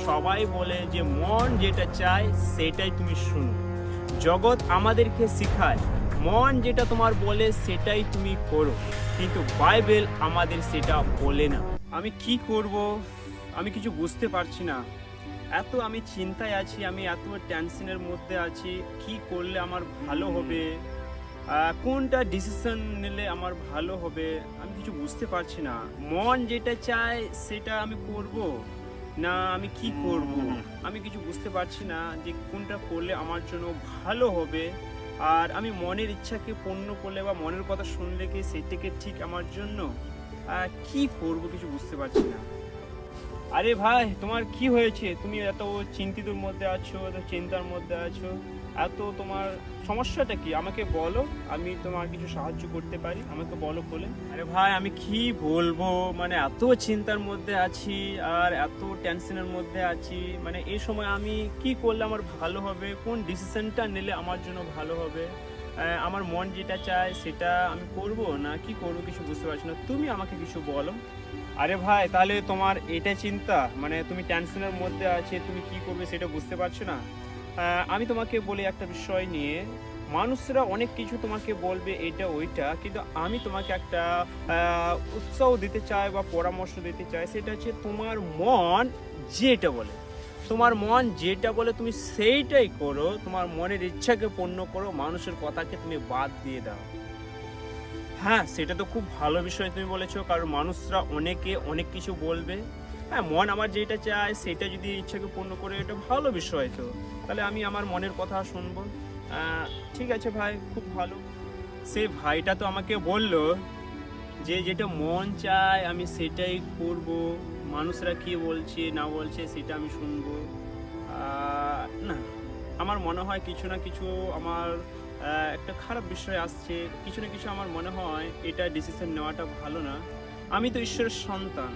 সবাই বলে যে মন যেটা চায় সেটাই তুমি শুনো। জগৎ আমাদেরকে শেখায় মন যেটা তোমার বলে সেটাই তুমি করো, কিন্তু বাইবেল আমাদের সেটা বলে না। আমি কি করব, আমি কিছু বুঝতে পারছি না। আমি চিন্তায় আছি, আমি এত টেনশনের মধ্যে আছি। কি করলে আমার ভালো হবে, কোনটা ডিসিশন নিলে আমার ভালো হবে, আমি কিছু বুঝতে পারছি না। মন যেটা চায় সেটা আমি করব না আমি কি করব, আমি কিছু বুঝতে পারছি না যে কোনটা করলে আমার জন্য ভালো হবে। আর আমি মনের ইচ্ছাকে পূর্ণ করলে বা মনের কথা শুনলে কি সেটাকে ঠিক আমার জন্য কি করব কিছু বুঝতে পারছি না। আরে ভাই, তোমার কি হয়েছে? তুমি এত চিন্তিতর মধ্যে আছো, এত চিন্তার মধ্যে আছো, তোমার সমস্যাটা কি আমাকে বলো, আমি তোমার কিছু সাহায্য করতে পারি, আমাকে বলো বলে। আরে ভাই, আমি কি বলবো, মানে এত চিন্তার মধ্যে আছি আর এত টেনশনের মধ্যে আছি। মানে এই সময় আমি কি করলে আমার ভালো হবে, কোন ডিসিশনটা নিলে আমার জন্য ভালো হবে, আমার মন যেটা চায় সেটা আমি করব না কি করবো কিছু বুঝতে পারছি না। তুমি আমাকে কিছু বলো। আরে ভাই, তাহলে তোমার এটা চিন্তা, মানে তুমি টেনশনের মধ্যে আছে, তুমি কি করবে সেটা বুঝতে পারছো না। আমি তোমাকে বলি একটা বিষয় নিয়ে, মানুষরা অনেক কিছু তোমাকে বলবে এটা ওইটা, কিন্তু আমি তোমাকে একটা উৎসাহ দিতে চাই বা পরামর্শ দিতে চাই। সেটা হচ্ছে তোমার মন যেটা বলে, তোমার মন যেটা বলে তুমি সেইটাই করো। তোমার মনের ইচ্ছাকে পূর্ণ করো, মানুষের কথাকে তুমি বাদ দিয়ে দাও। হ্যাঁ, সেটা তো খুব ভালো বিষয় তুমি বলেছো, কারণ মানুষরা অনেকে অনেক কিছু বলবে। হ্যাঁ, মন আমার যেটা চায় সেটা যদি ইচ্ছাকে পূর্ণ করে, এটা ভালো বিষয়। তো তাহলে আমি আমার মনের কথা শুনবো। ঠিক আছে ভাই, খুব ভালো। সেই ভাইটা তো আমাকে বললো যে যেটা মন চায় আমি সেটাই করব, মানুষরা কি বলছে না বলছে সেটা আমি শুনবো। না, আমার মনে হয় কিছু না কিছু আমার একটা খারাপ বিষয় আসছে, কিছু না কিছু আমার মনে হয় এটা ডিসিশন নেওয়াটা ভালো না। আমি তো ঈশ্বরের সন্তান,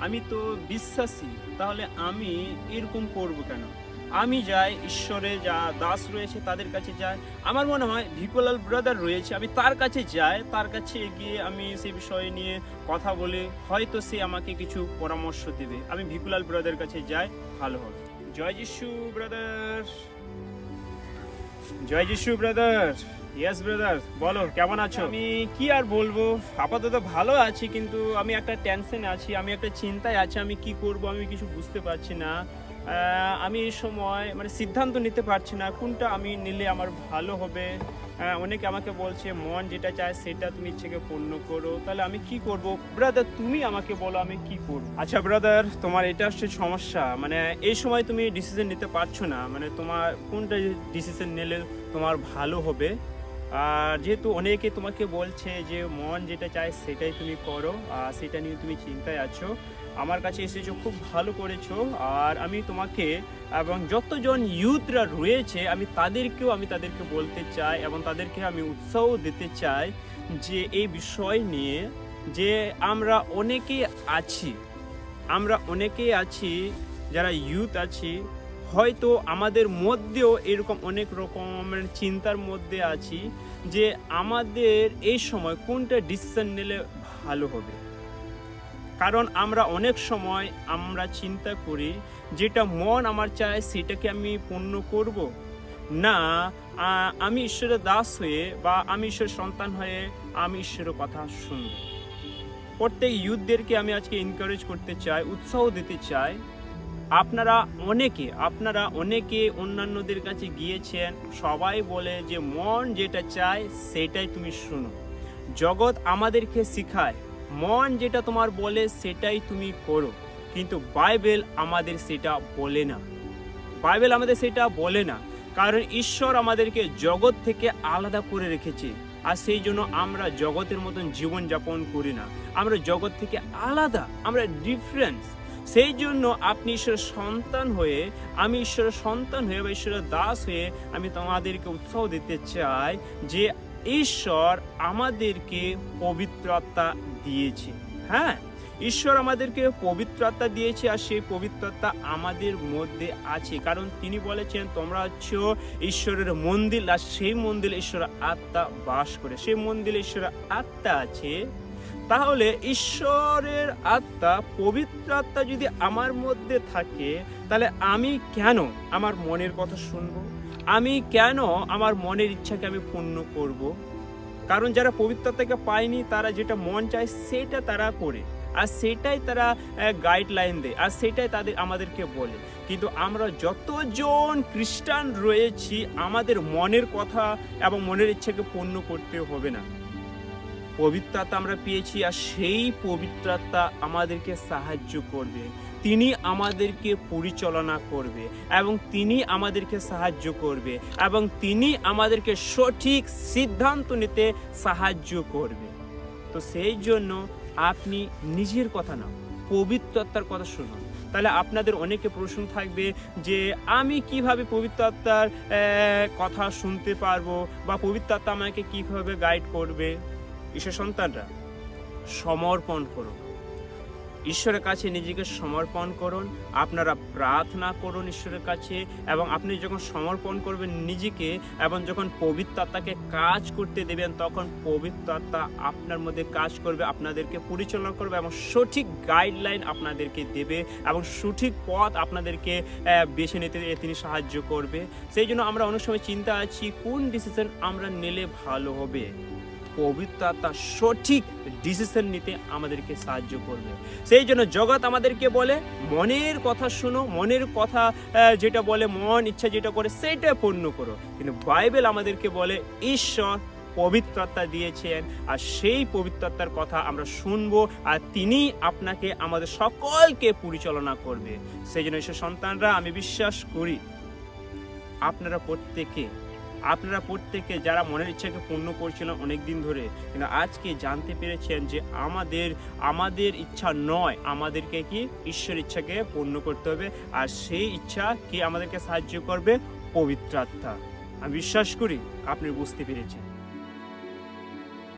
আমি তো বিশ্বাসী, তাহলে আমি এরকম করব কেন? আমি যাই ঈশ্বরে, যা দাস রয়েছে তাদের কাছে যাই। আমার মনে হয় ভিকুলাল ব্রাদার রয়েছে, আমি তার কাছে যাই, তার কাছে গিয়ে আমি সেই বিষয় নিয়ে কথা বলে হয়তো সে আমাকে কিছু পরামর্শ দেবে। আমি ভিকুলাল ব্রাদার কাছে যাই, ভালো হবে। জয় যিশু ব্রাদার, জয় যিশু ব্রাদার। ইয়েস ব্রাদার, বলো কেমন আছো? আমি কি আর বলবো, আপাতত ভালো আছি, কিন্তু আমি একটা টেনশনে আছি, আমি একটা চিন্তায় আছি। আমি কি করব আমি কিছু বুঝতে পারছি না। আমি এই সময় মানে সিদ্ধান্ত নিতে পারছি না কোনটা আমি নিলে আমার ভালো হবে। অনেকে আমাকে বলছে মন যেটা চায় সেটা তুমি ইচ্ছেকে পূর্ণ করো, তাহলে আমি কি করব? ব্রাদার, তুমি আমাকে বলো আমি কি করব। আচ্ছা ব্রাদার, তোমার এটা হচ্ছে সমস্যা, মানে এই সময় তুমি ডিসিশন নিতে পারছো না, মানে তোমার কোনটা ডিসিশন নিলে তোমার ভালো হবে। আর যেহেতু অনেকে তোমাকে বলছে যে মন যেটা চায় সেটাই তুমি করো, আর সেটা নিয়ে তুমি চিন্তায় আছো, আমার কাছে এসেছো, খুব ভালো করেছো। আর আমি তোমাকে এবং যতজন ইউথরা রয়েছে আমি তাদেরকে বলতে চাই এবং তাদেরকে আমি উৎসাহ দিতে চাই যে এই বিষয় নিয়ে, যে আমরা অনেকেই আছি যারা ইউথ আছি, হয়তো আমাদের মধ্যেও এরকম অনেক রকমের চিন্তার মধ্যে আছি যে আমাদের এই সময় কোনটা ডিসিশন নিলে ভালো হবে। কারণ আমরা অনেক সময় আমরা চিন্তা করি যেটা মন আমার চায় সেটাকে আমি পূর্ণ করব, না আমি ঈশ্বরের দাস হয়ে বা আমি ঈশ্বরের সন্তান হয়ে আমি ঈশ্বরের কথা শুনব। প্রত্যেক ইউথদেরকে আমি আজকে এনকারেজ করতে চাই, উৎসাহ দিতে চাই। আপনারা অনেকে অন্যান্যদের কাছে গিয়েছেন, সবাই বলে যে মন যেটা চায় সেটাই তুমি শুনো। জগৎ আমাদেরকে শেখায় মন যেটা তোমার বলে সেটাই তুমি করো, কিন্তু বাইবেল আমাদের সেটা বলে না। কারণ ঈশ্বর আমাদেরকে জগৎ থেকে আলাদা করে রেখেছে, আর সেই জন্য আমরা জগতের মতন জীবন যাপন করি না। আমরা জগৎ থেকে আলাদা, আমরা ডিফারেন্স। সেই জন্য আপনি ঈশ্বরের সন্তান হয়ে, আমি ঈশ্বরের সন্তান হয়ে বা ঈশ্বরের দাস হয়ে আমি তোমাদেরকে উৎসাহ দিতে চাই যে ঈশ্বর আমাদেরকে পবিত্র আত্মা দিয়েছে। হ্যাঁ, ঈশ্বর আমাদেরকে পবিত্র আত্মা দিয়েছে, আর সেই পবিত্র আত্মা আমাদের মধ্যে আছে। কারণ তিনি বলেছেন তোমরা হচ্ছে ঈশ্বরের মন্দির, আর সেই মন্দিরে ঈশ্বরের আত্মা বাস করে। সেই মন্দিরে ঈশ্বরের আত্মা আছে, তাহলে ঈশ্বরের আত্মা, পবিত্র আত্মা যদি আমার মধ্যে থাকে, তাহলে আমি কেন আমার মনের কথা শুনবো? আমি কেন আমার মনের ইচ্ছাকে আমি পূর্ণ করব? কারণ যারা পবিত্র আত্মাকে পায়নি, তারা যেটা মন চায় সেটা তারা করে, আর সেটাই তারা গাইডলাইন দেয়, আর সেটাই আমাদেরকে বলে। কিন্তু আমরা যতজন খ্রিস্টান রয়েছি, আমাদের মনের কথা এবং মনের ইচ্ছাকে পূর্ণ করতে হবে না। পবিত্র আত্মা আমরা পেয়েছি, আর সেই পবিত্র আত্মা আমাদেরকে সাহায্য করবে, তিনি আমাদেরকে পরিচালনা করবে এবং তিনি আমাদেরকে সাহায্য করবে এবং তিনি আমাদেরকে সঠিক সিদ্ধান্ত নিতে সাহায্য করবে। তো সেই জন্য আপনি নিজের কথা না, পবিত্র আত্মার কথা শুনুন। তাহলে আপনাদের অনেকে প্রশ্ন থাকবে যে আমি কিভাবে পবিত্র আত্মার কথা শুনতে পারবো, বা পবিত্র আত্মা আমাকে কিভাবে গাইড করবে? ঈশ্বর সন্তানরা, সমর্পণ করুন, ঈশ্বরের কাছে নিজেকে সমর্পণ করুন, আপনারা প্রার্থনা করুন ঈশ্বরের কাছে, এবং আপনি যখন সমর্পণ করবেন নিজেকে এবং যখন পবিত্র আত্মাকে কাজ করতে দেবেন, তখন পবিত্র আত্মা আপনার মধ্যে কাজ করবে, আপনাদেরকে পরিচালনা করবে এবং সঠিক গাইডলাইন আপনাদেরকে দেবে এবং সঠিক পথ আপনাদেরকে বেছে নিতে তিনি সাহায্য করবে। সেই জন্য আমরা অনেক সময় চিন্তা আছি কোন ডিসিশন আমরা নিলে ভালো হবে। পবিত্র আত্মা সঠিক ডিসিশন নিতে আমাদেরকে সাহায্য করবে। সেই জন্য জগৎ আমাদেরকে বলে মনের কথা শোনো, মনের কথা যেটা বলে, মন ইচ্ছা যেটা করে সেটা পূর্ণ করো। কিন্তু বাইবেল আমাদেরকে বলে ঈশ্বর পবিত্র আত্মা দিয়েছেন, আর সেই পবিত্র আত্মার কথা আমরা শুনবো, আর তিনি আপনাকে আমাদের সকলকে পরিচালনা করবে। সেই জন্য ঈশ্বর সন্তানরা, আমি বিশ্বাস করি আপনারা প্রত্যেকে যারা মনের ইচ্ছাকে পূর্ণ করছিলেন অনেক দিন ধরে, কিন্তু আজকে জানতে পেরেছেন যে আমাদের ইচ্ছা নয়, আমাদেরকে কি ঈশ্বরের ইচ্ছাকে পূর্ণ করতে হবে, আর সেই ইচ্ছা কি আমাদেরকে সাহায্য করবে? পবিত্র আত্মা। আমি বিশ্বাস করি আপনি বুঝতে পেরেছেন।